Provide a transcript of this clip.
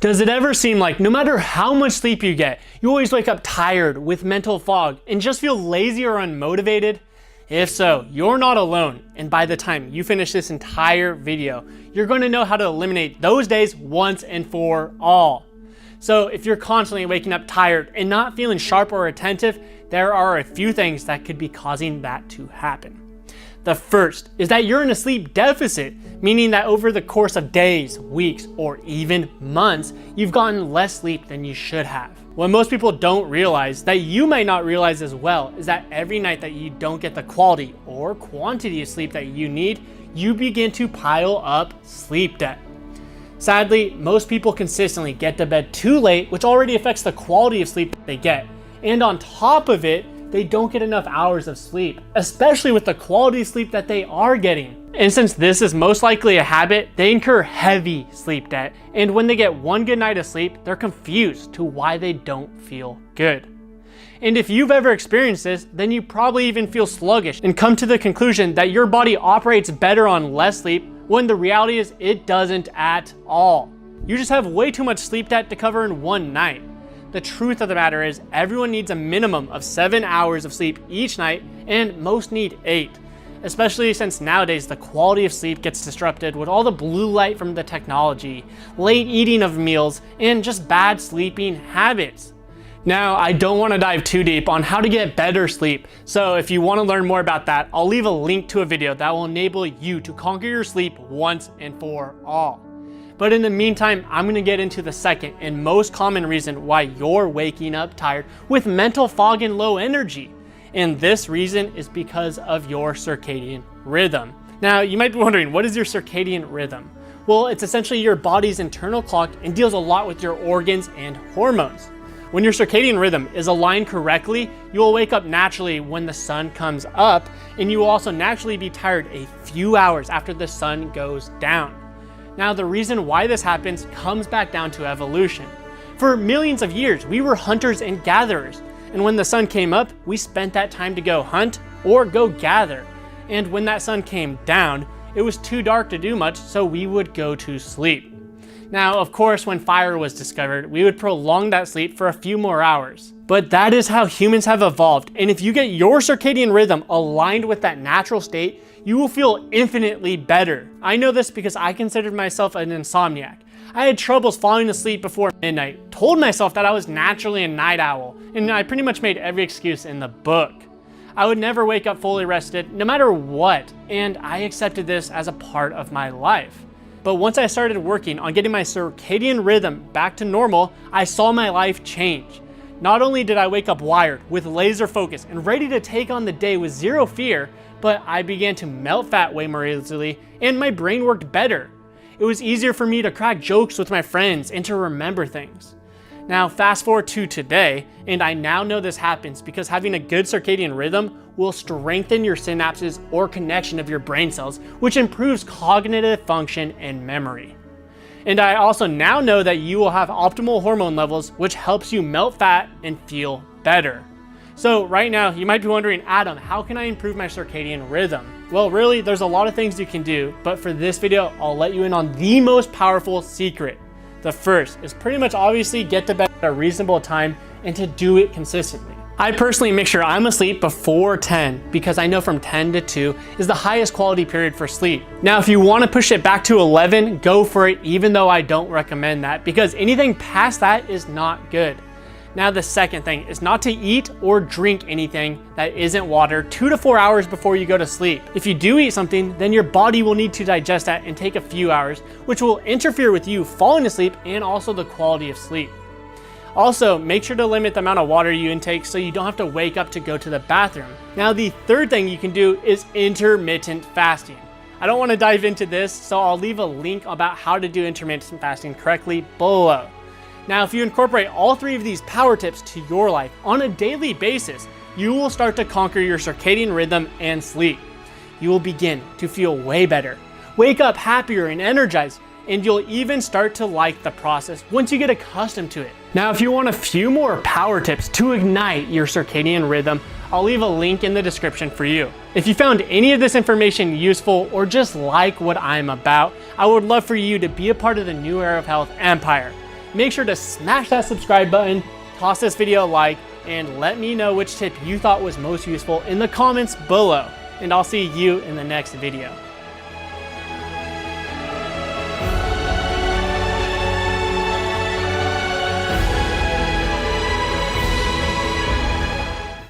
Does it ever seem like no matter how much sleep you get, you always wake up tired with mental fog and just feel lazy or unmotivated? If so, you're not alone, and by the time you finish this entire video, you're going to know how to eliminate those days once and for all. So if you're constantly waking up tired and not feeling sharp or attentive, there are a few things that could be causing that to happen. The first is that you're in a sleep deficit, meaning that over the course of days, weeks, or even months, you've gotten less sleep than you should have. What most people don't realize, that you might not realize as well, is that every night that you don't get the quality or quantity of sleep that you need, you begin to pile up sleep debt. Sadly, most people consistently get to bed too late, which already affects the quality of sleep they get. And on top of it, they don't get enough hours of sleep, especially with the quality of sleep that they are getting. And since this is most likely a habit, they incur heavy sleep debt. And when they get one good night of sleep, they're confused to why they don't feel good. And if you've ever experienced this, then you probably even feel sluggish and come to the conclusion that your body operates better on less sleep, when the reality is it doesn't at all. You just have way too much sleep debt to cover in one night. The truth of the matter is everyone needs a minimum of 7 hours of sleep each night, and most need 8. Especially since nowadays the quality of sleep gets disrupted with all the blue light from the technology, late eating of meals, and just bad sleeping habits. Now, I don't want to dive too deep on how to get better sleep, so if you want to learn more about that, I'll leave a link to a video that will enable you to conquer your sleep once and for all. But in the meantime, I'm going to get into the second and most common reason why you're waking up tired with mental fog and low energy. And this reason is because of your circadian rhythm. Now, you might be wondering, what is your circadian rhythm? Well, it's essentially your body's internal clock and deals a lot with your organs and hormones. When your circadian rhythm is aligned correctly, you will wake up naturally when the sun comes up, and you will also naturally be tired a few hours after the sun goes down. Now, the reason why this happens comes back down to evolution. For millions of years, we were hunters and gatherers. And when the sun came up, we spent that time to go hunt or go gather. And when that sun came down, it was too dark to do much, so we would go to sleep. Now, of course, when fire was discovered, we would prolong that sleep for a few more hours. But that is how humans have evolved. And if you get your circadian rhythm aligned with that natural state, you will feel infinitely better. I know this because I considered myself an insomniac. I had troubles falling asleep before midnight, told myself that I was naturally a night owl, and I pretty much made every excuse in the book. I would never wake up fully rested, no matter what, and I accepted this as a part of my life. But once I started working on getting my circadian rhythm back to normal, I saw my life change. Not only did I wake up wired, with laser focus, and ready to take on the day with zero fear, but I began to melt fat way more easily, and my brain worked better. It was easier for me to crack jokes with my friends and to remember things. Now, fast forward to today, and I now know this happens because having a good circadian rhythm will strengthen your synapses or connection of your brain cells, which improves cognitive function and memory. And I also now know that you will have optimal hormone levels, which helps you melt fat and feel better. So right now, you might be wondering, Adam, how can I improve my circadian rhythm? Well, really, there's a lot of things you can do, but for this video, I'll let you in on the most powerful secret. The first is pretty much obviously get to bed at a reasonable time and to do it consistently. I personally make sure I'm asleep before 10 because I know from 10 to 2 is the highest quality period for sleep. Now, if you want to push it back to 11, go for it, even though I don't recommend that because anything past that is not good. Now, the second thing is not to eat or drink anything that isn't water 2 to 4 hours before you go to sleep. If you do eat something, then your body will need to digest that and take a few hours, which will interfere with you falling asleep and also the quality of sleep. Also, make sure to limit the amount of water you intake so you don't have to wake up to go to the bathroom. Now, the third thing you can do is intermittent fasting. I don't want to dive into this, so I'll leave a link about how to do intermittent fasting correctly below. Now, if you incorporate all 3 of these power tips to your life on a daily basis, you will start to conquer your circadian rhythm and sleep. You will begin to feel way better, wake up happier and energized, and you'll even start to like the process once you get accustomed to it. Now, if you want a few more power tips to ignite your circadian rhythm, I'll leave a link in the description for you. If you found any of this information useful or just like what I'm about, I would love for you to be a part of the New Era of Health empire. make sure to smash that subscribe button, toss this video a like, and let me know which tip you thought was most useful in the comments below. And I'll see you in the next video.